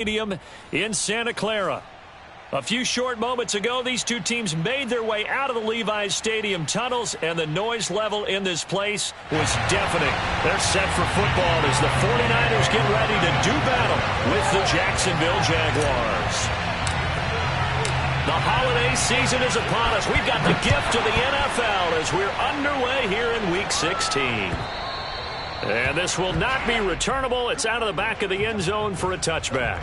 Stadium in Santa Clara. A few short moments ago, these two teams made their way out of the Levi's Stadium tunnels, and the noise level in this place was deafening. They're set for football as the 49ers get ready to do battle with the Jacksonville Jaguars. The holiday season is upon us. We've got the gift of the NFL as we're underway here in Week 16. And this will not be returnable. It's out of the back of the end zone for a touchback.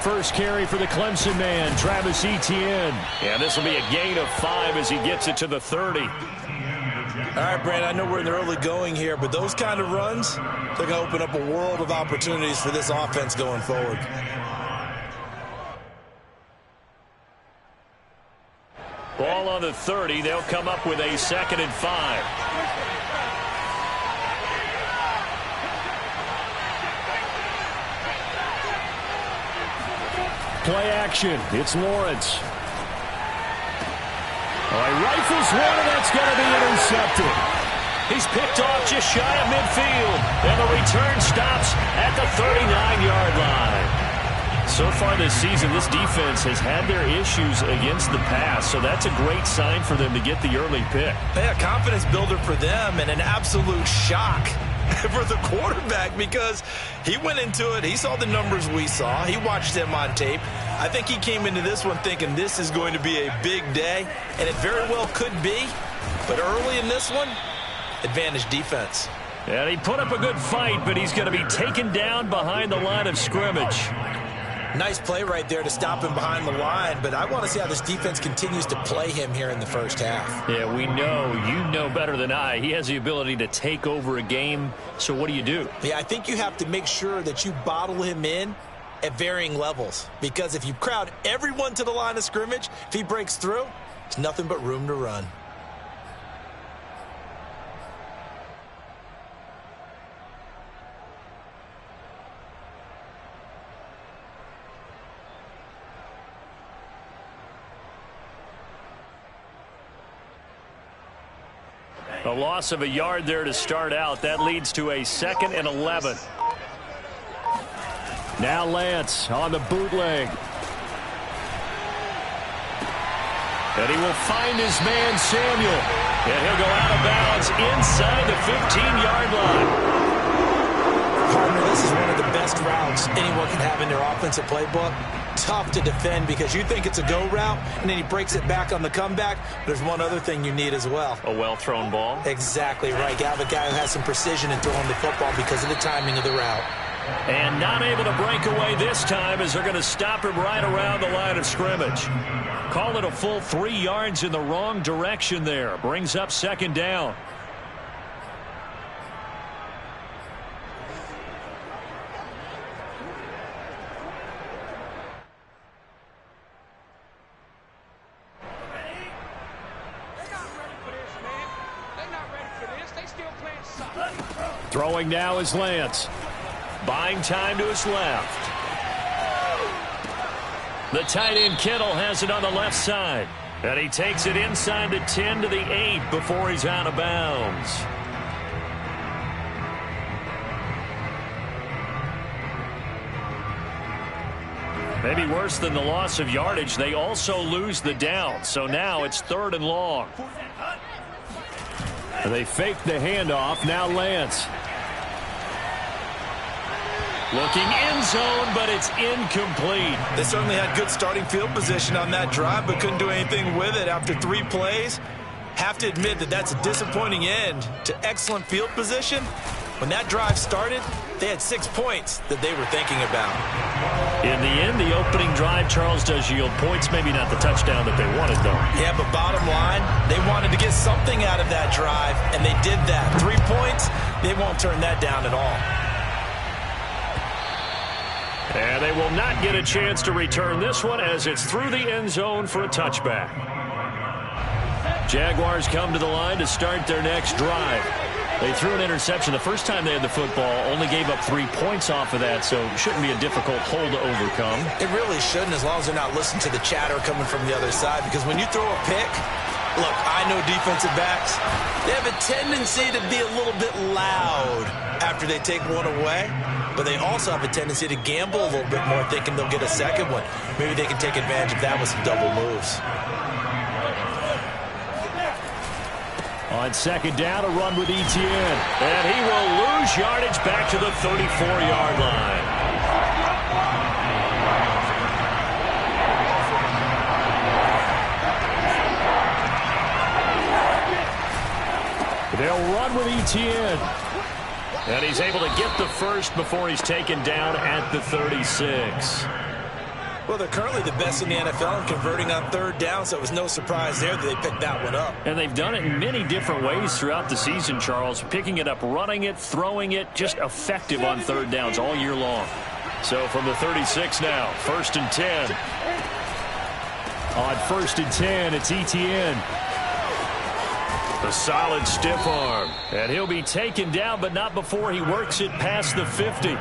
First carry for the Clemson man, Travis Etienne. And this will be a gain of 5 as he gets it to the 30. All right, Brandon, I know we're in the early going here, but those kind of runs, they're going to open up a world of opportunities for this offense going forward. Ball on the 30. They'll come up with a 2nd and 5. Play action. It's Lawrence. Oh, he rifles one, and that's going to be intercepted. He's picked off just shy of midfield, and the return stops at the 39-yard line. So far this season, this defense has had their issues against the pass, so that's a great sign for them to get the early pick. Yeah, confidence builder for them and an absolute shock for the quarterback because he went into it. He saw the numbers we saw. He watched them on tape. I think he came into this one thinking this is going to be a big day, and it very well could be. But early in this one, advantage defense. And he put up a good fight, but he's going to be taken down behind the line of scrimmage. Nice play right there to stop him behind the line, but I want to see how this defense continues to play him here in the first half. Yeah, we know. You know better than I. He has the ability to take over a game, so what do? Yeah, I think you have to make sure that you bottle him in at varying levels, because if you crowd everyone to the line of scrimmage, if he breaks through, there's nothing but room to run. A loss of a yard there to start out. That leads to a 2nd and 11. Now Lance on the bootleg. And he will find his man Samuel. And he'll go out of bounds inside the 15-yard line. Partner, this is one of the best routes anyone can have in their offensive playbook. Tough to defend because you think it's a go route, and then he breaks it back on the comeback. There's one other thing you need as well. A well-thrown ball? Exactly right. You have a guy who has some precision in throwing the football because of the timing of the route. And not able to break away this time as they're going to stop him right around the line of scrimmage. Call it a full 3 yards in the wrong direction there. Brings up 2nd down. Throwing now is Lance. Buying time to his left. The tight end Kittle has it on the left side. And he takes it inside the 10 to the 8 before he's out of bounds. Maybe worse than the loss of yardage, they also lose the down. So now it's 3rd and long. And they fake the handoff. Now Lance. Looking end zone, but it's incomplete. They certainly had good starting field position on that drive, but couldn't do anything with it after 3 plays. Have to admit that that's a disappointing end to excellent field position. When that drive started, they had 6 points that they were thinking about. In the end, the opening drive, Charles, does yield points. Maybe not the touchdown that they wanted, though. Yeah, but bottom line, they wanted to get something out of that drive, and they did that. 3 points, they won't turn that down at all. And they will not get a chance to return this one as it's through the end zone for a touchback. Jaguars come to the line to start their next drive. They threw an interception the first time they had the football, only gave up 3 points off of that, so it shouldn't be a difficult hole to overcome. It really shouldn't, as long as they're not listening to the chatter coming from the other side, because when you throw a pick, look, I know defensive backs, they have a tendency to be a little bit loud after they take one away, but they also have a tendency to gamble a little bit more, thinking they'll get a second one. Maybe they can take advantage of that with some double moves. On second down, a run with Etienne. And he will lose yardage back to the 34-yard line. They'll run with Etienne. And he's able to get the first before he's taken down at the 36. Well, they're currently the best in the NFL in converting on third down, so it was no surprise there that they picked that one up. And they've done it in many different ways throughout the season, Charles. Picking it up, running it, throwing it, just effective on third downs all year long. So from the 36 now, 1st and 10. On 1st and 10, it's Etienne. The solid stiff arm. And he'll be taken down, but not before he works it past the 50.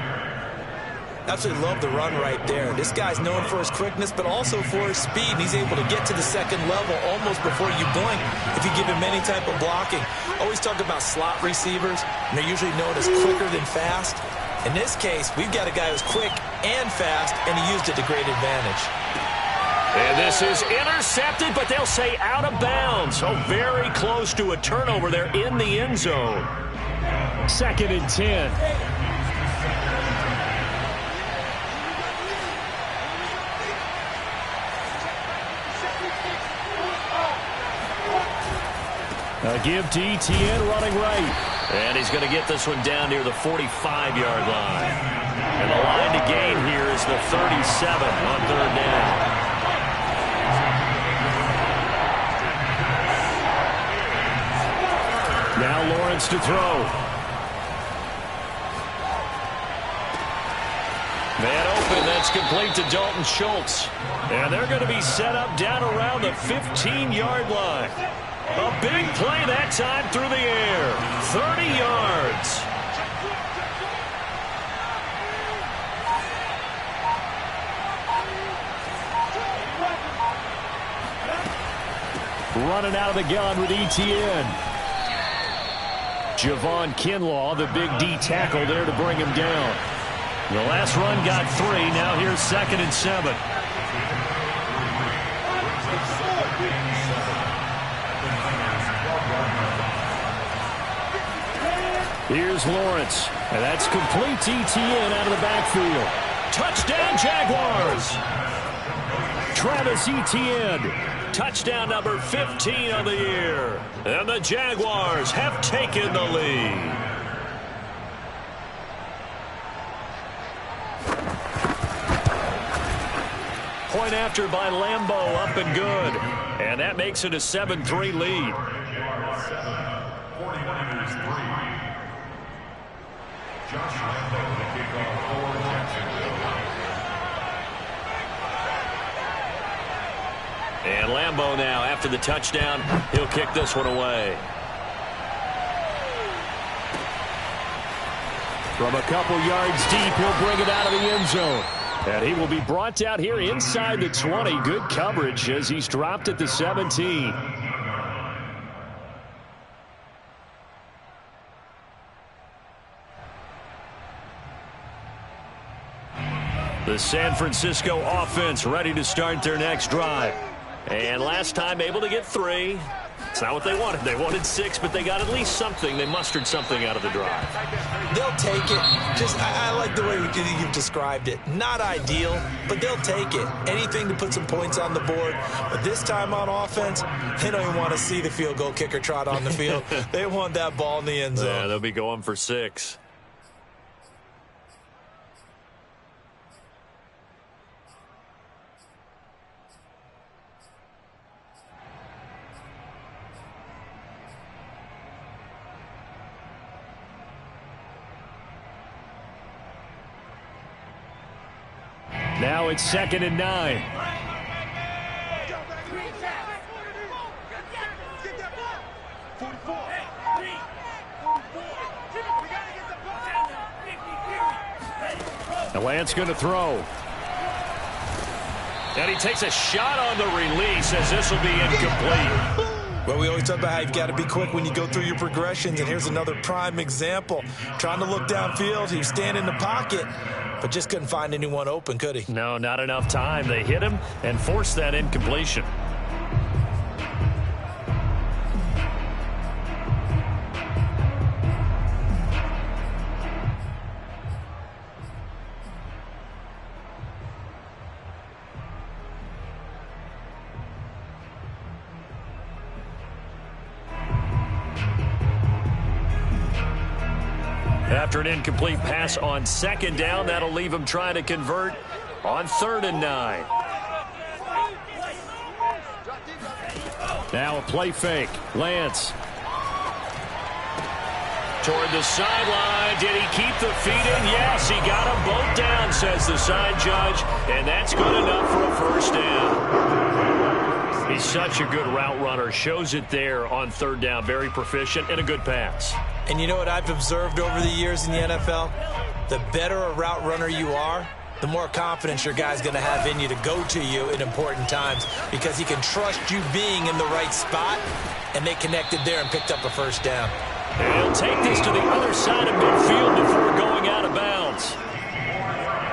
Absolutely love the run right there. This guy's known for his quickness, but also for his speed. And he's able to get to the second level almost before you blink if you give him any type of blocking. Always talk about slot receivers, and they're usually known as quicker than fast. In this case, we've got a guy who's quick and fast, and he used it to great advantage. And this is intercepted, but they'll say out of bounds. So very close to a turnover there in the end zone. 2nd and 10. A give to Etienne running right. And he's going to get this one down near the 45-yard line. And the line to gain here is the 37 on third down. Now Lawrence to throw. Man open, that's complete to Dalton Schultz. And they're going to be set up down around the 15-yard line. A big play that time through the air. 30 yards. Running out of the gun with Etienne. Javon Kinlaw, the big D tackle there to bring him down. The last run got 3. Now here's 2nd and 7. Here's Lawrence, and that's complete to Etienne out of the backfield. Touchdown, Jaguars! Travis Etienne, touchdown number 15 on the year. And the Jaguars have taken the lead. Point after by Lambeau, up and good. And that makes it a 7-3 lead. And Lambeau now, after the touchdown, he'll kick this one away. From a couple yards deep, he'll bring it out of the end zone. And he will be brought down here inside the 20. Good coverage as he's dropped at the 17. The San Francisco offense ready to start their next drive. And last time able to get 3. It's not what they wanted. They wanted 6, but they got at least something. They mustered something out of the drive. They'll take it. I like the way you've described it. Not ideal, but they'll take it. Anything to put some points on the board. But this time on offense, they don't even want to see the field goal kicker trot on the field. They want that ball in the end zone. Yeah, they'll be going for 6. Now it's 2nd and 9. The Lance going to throw. And he takes a shot on the release as this will be incomplete. Well, we always talk about how you've got to be quick when you go through your progressions, and here's another prime example. Trying to look downfield, he was standing in the pocket, but just couldn't find anyone open, could he? No, not enough time. They hit him and forced that incompletion. After an incomplete pass on 2nd down, that'll leave him trying to convert on 3rd and 9. Now a play fake. Lance. Toward the sideline. Did he keep the feet in? Yes, he got them both down, says the side judge. And that's good enough for a first down. He's such a good route runner. Shows it there on 3rd down. Very proficient and a good pass. And you know what I've observed over the years in the NFL? The better a route runner you are, the more confidence your guy's going to have in you to go to you in important times because he can trust you being in the right spot, and they connected there and picked up a first down. And he'll take this to the other side of midfield before going out of bounds.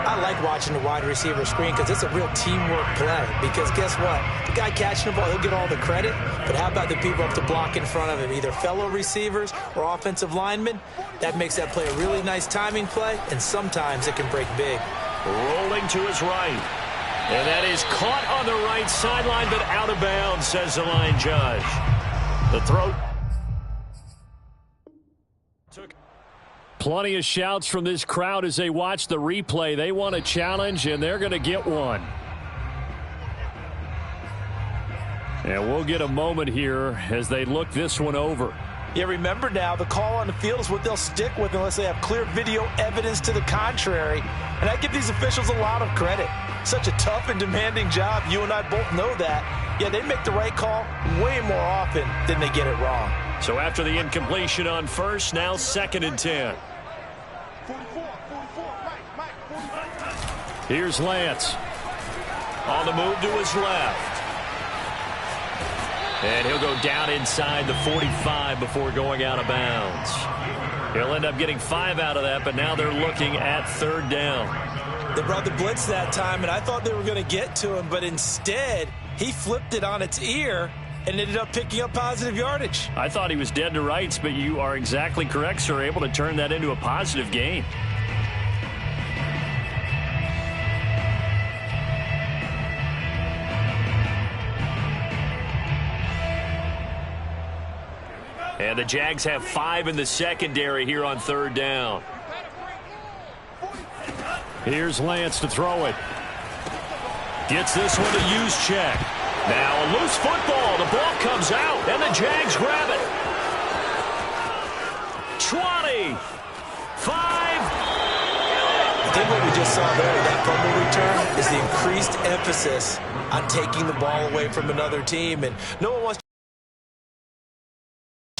I like watching the wide receiver screen because it's a real teamwork play. Because guess what? The guy catching the ball, he'll get all the credit. But how about the people up to block in front of him, either fellow receivers or offensive linemen? That makes that play a really nice timing play, and sometimes it can break big. Rolling to his right. And that is caught on the right sideline, but out of bounds, says the line judge. The throw. Plenty of shouts from this crowd as they watch the replay. They want a challenge, and they're going to get one. And we'll get a moment here as they look this one over. Yeah, remember now, the call on the field is what they'll stick with unless they have clear video evidence to the contrary. And I give these officials a lot of credit. Such a tough and demanding job. You and I both know that. Yeah, they make the right call way more often than they get it wrong. So after the incompletion on 1st, now 2nd and 10. Here's Lance. On the move to his left. And he'll go down inside the 45 before going out of bounds. He'll end up getting 5 out of that, but now they're looking at 3rd down. They brought the blitz that time, and I thought they were going to get to him, but instead he flipped it on its ear and ended up picking up positive yardage. I thought he was dead to rights, but you are exactly correct, sir. Able to turn that into a positive gain. And the Jags have 5 in the secondary here on 3rd down. Here's Lance to throw it. Gets this one to use check. Now a loose football. The ball comes out, and the Jags grab it. 20. 5. I think what we just saw there with that fumble return is the increased emphasis on taking the ball away from another team. And no one wants to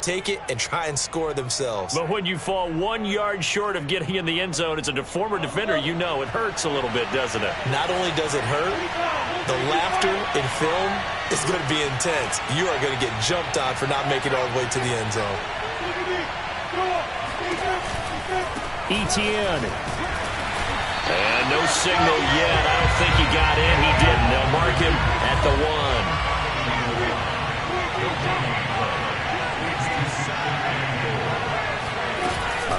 take it and try and score themselves. But when you fall 1 yard short of getting in the end zone as a former defender, you know it hurts a little bit, doesn't it? Not only does it hurt, the laughter in film is going to be intense. You are going to get jumped on for not making it all the way to the end zone. Etienne. And no signal yet. I don't think he got in. He didn't. They'll mark him at the 1.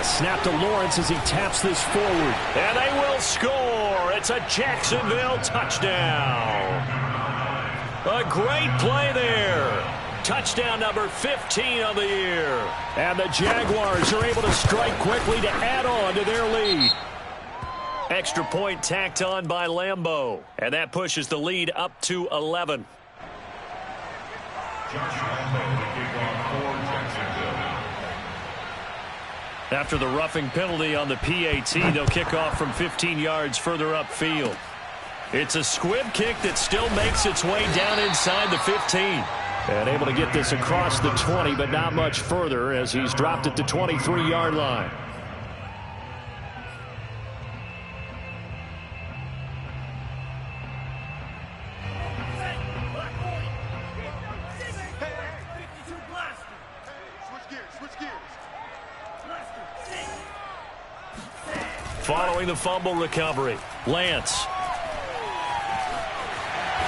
Snap to Lawrence as he taps this forward. And they will score. It's a Jacksonville touchdown. A great play there. Touchdown number 15 of the year. And the Jaguars are able to strike quickly to add on to their lead. Extra point tacked on by Lambeau. And that pushes the lead up to 11. Josh Lambeau, the kickoff for Jacksonville. After the roughing penalty on the PAT, they'll kick off from 15 yards further upfield. It's a squib kick that still makes its way down inside the 15. And able to get this across the 20, but not much further as he's dropped at the 23-yard line. Following the fumble recovery, Lance.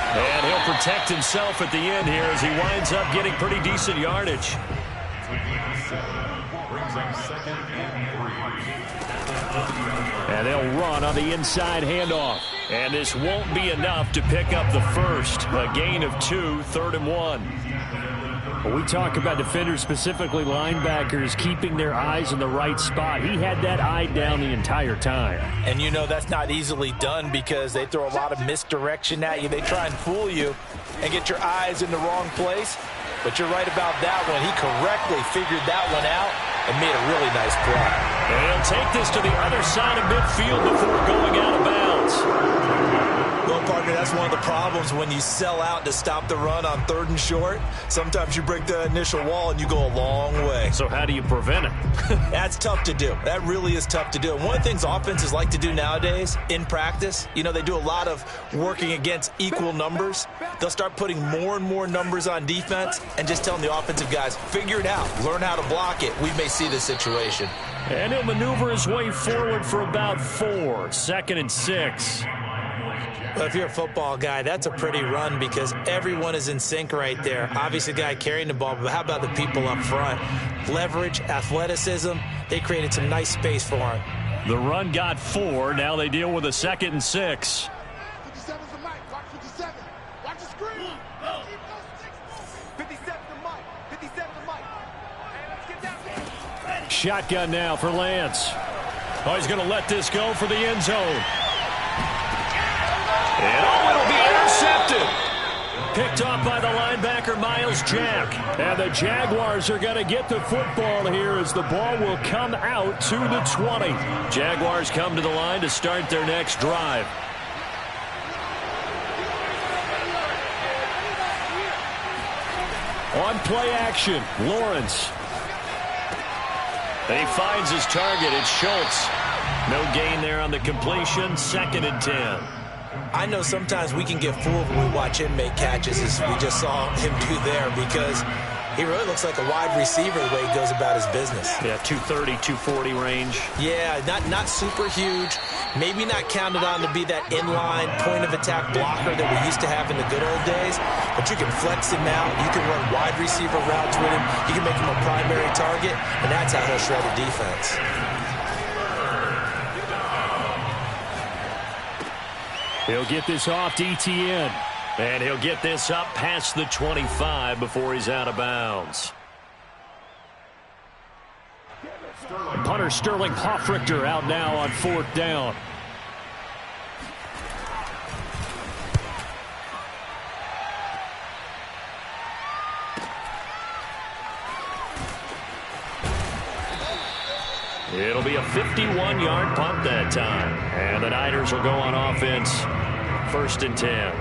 And he'll protect himself at the end here as he winds up getting pretty decent yardage. And they'll run on the inside handoff. And this won't be enough to pick up the first. A gain of 2, 3rd and 1. When we talk about defenders, specifically linebackers, keeping their eyes in the right spot, he had that eye down the entire time. And you know that's not easily done because they throw a lot of misdirection at you. They try and fool you and get your eyes in the wrong place. But you're right about that one. He correctly figured that one out and made a really nice play. And he'll take this to the other side of midfield before going out of bounds. Well, partner, that's one of the problems when you sell out to stop the run on 3rd and short. Sometimes you break the initial wall and you go a long way. So how do you prevent it? That's tough to do. That really is tough to do. And one of the things offenses like to do nowadays in practice, you know, they do a lot of working against equal numbers. They'll start putting more and more numbers on defense and just telling the offensive guys, figure it out, learn how to block it. We may see this situation. And he'll maneuver his way forward for about 4, 2nd and 6. Well, if you're a football guy, that's a pretty run because everyone is in sync right there. Obviously, the guy carrying the ball, but how about the people up front? Leverage, athleticism, they created some nice space for him. The run got 4. Now they deal with a 2nd and 6. 57's the mic. Watch 57. Watch the screen. Keep those sticks moving. 57's the mic. 57's the mic. Hey, let's get down there. Shotgun now for Lance. Oh, he's going to let this go for the end zone. And oh, it'll be intercepted. Picked off by the linebacker, Miles Jack. And the Jaguars are going to get the football here as the ball will come out to the 20. Jaguars come to the line to start their next drive. On play action, Lawrence. And he finds his target. It's Schultz. No gain there on the completion. 2nd and 10. I know sometimes we can get fooled when we watch him make catches, as we just saw him do there, because he really looks like a wide receiver the way he goes about his business. Yeah, 230, 240 range. Yeah, not super huge. Maybe not counted on to be that inline point-of-attack blocker that we used to have in the good old days, but you can flex him out. You can run wide receiver routes with him. You can make him a primary target, and that's how he'll shred a defense. He'll get this off to ETN. And he'll get this up past the 25 before he's out of bounds. Punter Sterling Hoffrichter out now on 4th down. It'll be a 51-yard punt that time. And the Niners will go on offense. 1st and 10.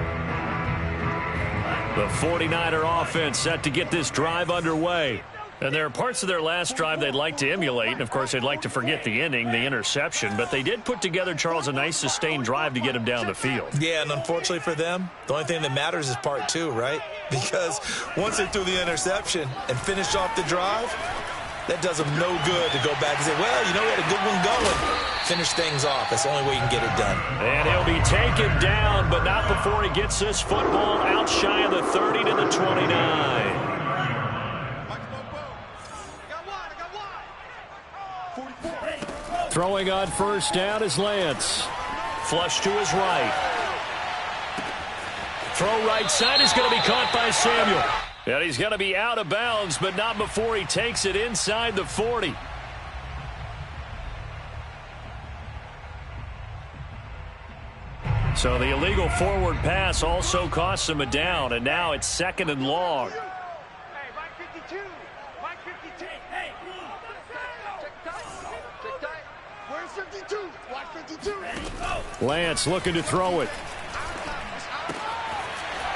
The 49er offense set to get this drive underway. And there are parts of their last drive they'd like to emulate. And, of course, they'd like to forget the ending, the interception. But they did put together, Charles, a nice sustained drive to get him down the field. Yeah, and unfortunately for them, the only thing that matters is part 2, right? Because once they threw the interception and finished off the drive, that does them no good to go back and say, well, you know, we had a good one going. Finish things off. That's the only way you can get it done. And he'll be taken down, but not before he gets this football out shy of the 30 to the 29. Throwing on 1st down is Lance. Flush to his right. Throw right side is going to be caught by Samuel. And he's going to be out of bounds, but not before he takes it inside the 40. So the illegal forward pass also costs him a down, and now it's 2nd and long. Hey, Mike 52. Mike 52. Hey, check tight. Where's 52? Watch 52. Lance looking to throw it.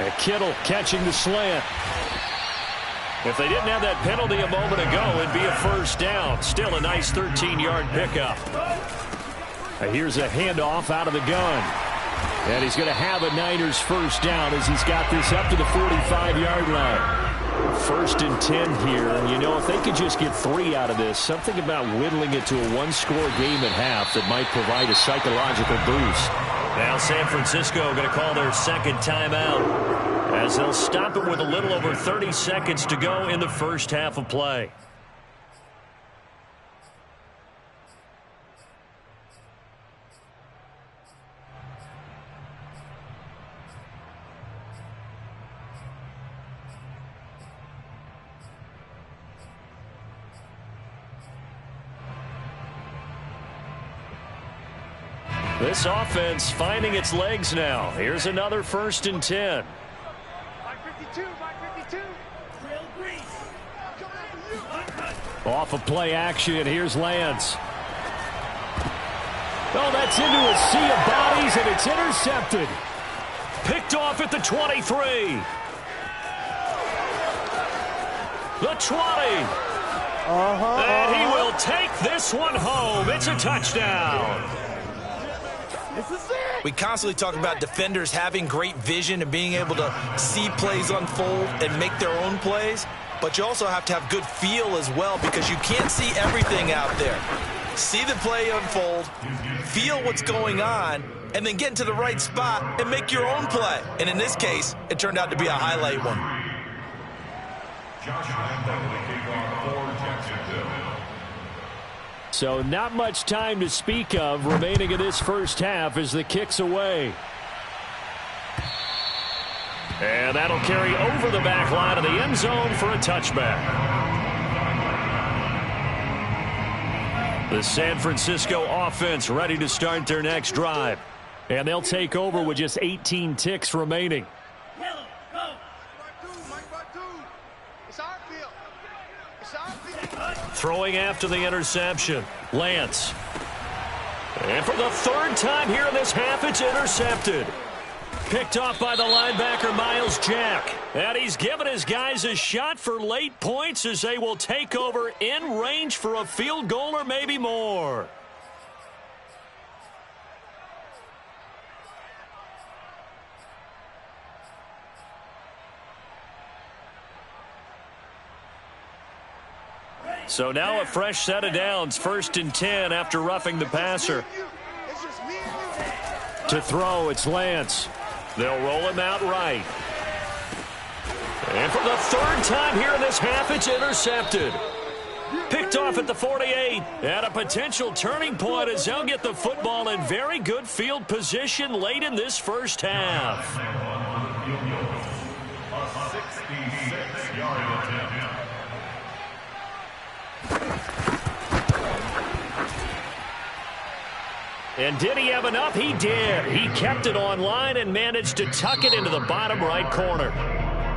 And Kittle catching the slant. If they didn't have that penalty a moment ago, it'd be a first down. Still a nice 13-yard pickup. Here's a handoff out of the gun. And he's going to have a Niners first down as he's got this up to the 45-yard line. First and 10 here. And, you know, if they could just get 3 out of this, something about whittling it to a one-score game at half that might provide a psychological boost. Now San Francisco going to call their second timeout as they'll stop it with a little over 30 seconds to go in the first half of play. This offense finding its legs now. Here's another first and 10. Off of play action, here's Lance. Oh, that's into a sea of bodies, and it's intercepted. Picked off at the 23. The 20. And he will take this one home. It's a touchdown. We constantly talk about defenders having great vision and being able to see plays unfold and make their own plays. But you also have to have good feel as well because you can't see everything out there. See the play unfold, feel what's going on, and then get into the right spot and make your own play. And in this case, it turned out to be a highlight one. So not much time to speak of remaining in this first half as the kick's away. And that'll carry over the back line of the end zone for a touchback. The San Francisco offense ready to start their next drive. And they'll take over with just 18 ticks remaining. Throwing after the interception. Lance. And for the third time here in this half, it's intercepted. Picked off by the linebacker, Miles Jack. And he's given his guys a shot for late points as they will take over in range for a field goal or maybe more. So now a fresh set of downs, first and 10 after roughing the passer. To throw, it's Lance. They'll roll him out right. And for the third time here in this half, it's intercepted. Picked off at the 48. At a potential turning point as they'll get the football in very good field position late in this first half. A 66-yard attempt. And did he have enough? He did. He kept it online and managed to tuck it into the bottom right corner.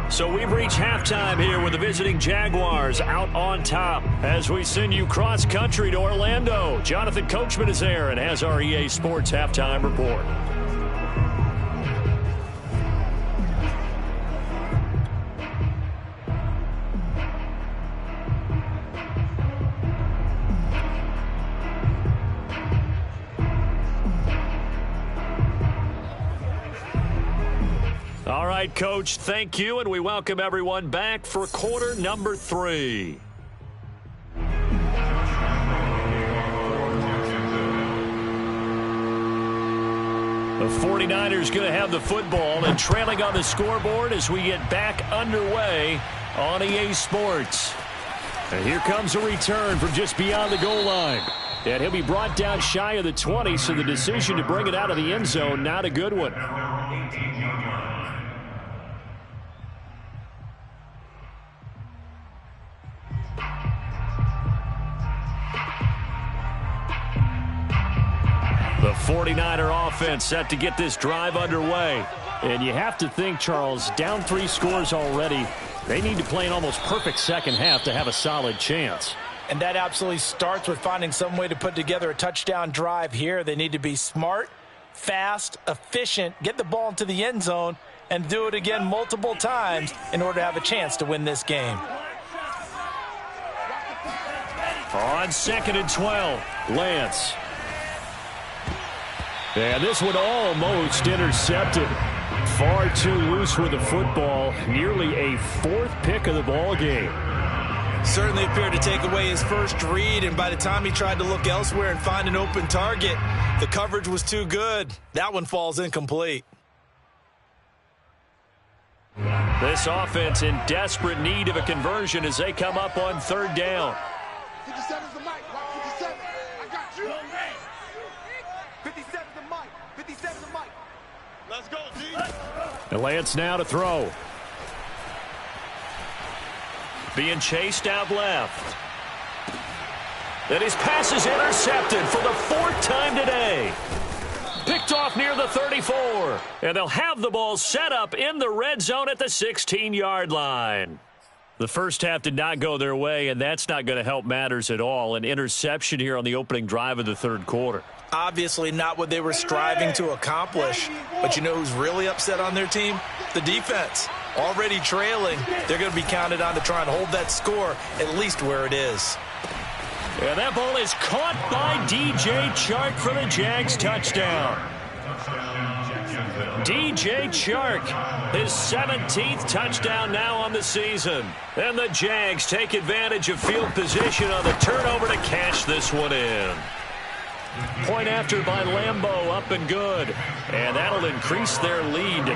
So we've reached halftime here with the visiting Jaguars out on top as we send you cross country to Orlando. Jonathan Coachman is there and has our EA Sports halftime report. All right, Coach, thank you, and we welcome everyone back for quarter number 3. The 49ers going to have the football and trailing on the scoreboard as we get back underway on EA Sports. And here comes a return from just beyond the goal line. And he'll be brought down shy of the 20, so the decision to bring it out of the end zone, not a good one. The 49er offense set to get this drive underway. And you have to think, Charles, down 3 scores already. They need to play an almost perfect second half to have a solid chance. And that absolutely starts with finding some way to put together a touchdown drive here. They need to be smart, fast, efficient, get the ball into the end zone, and do it again multiple times in order to have a chance to win this game. On 2nd and 12, Lance. And this one almost intercepted. Far too loose with the football. Nearly a 4th pick of the ball game. Certainly appeared to take away his first read, and by the time he tried to look elsewhere and find an open target, the coverage was too good. That one falls incomplete. This offense in desperate need of a conversion as they come up on 3rd down. 57's the mic. Watch 57. I got you. 57's the mic. 57's the mic. Let's go, G. And Lance now to throw. Being chased out left. Then his pass is intercepted for the 4th time today. Picked off near the 34. And they'll have the ball set up in the red zone at the 16-yard line. The first half did not go their way, and that's not going to help matters at all. An interception here on the opening drive of the 3rd quarter. Obviously not what they were striving to accomplish. But you know who's really upset on their team? The defense. Already trailing. They're going to be counted on to try and hold that score at least where it is. And that ball is caught by DJ Chark for the Jags touchdown. DJ Chark, his 17th touchdown now on the season. And the Jags take advantage of field position on the turnover to cash this one in. Point after by Lambeau, up and good. And that'll increase their lead to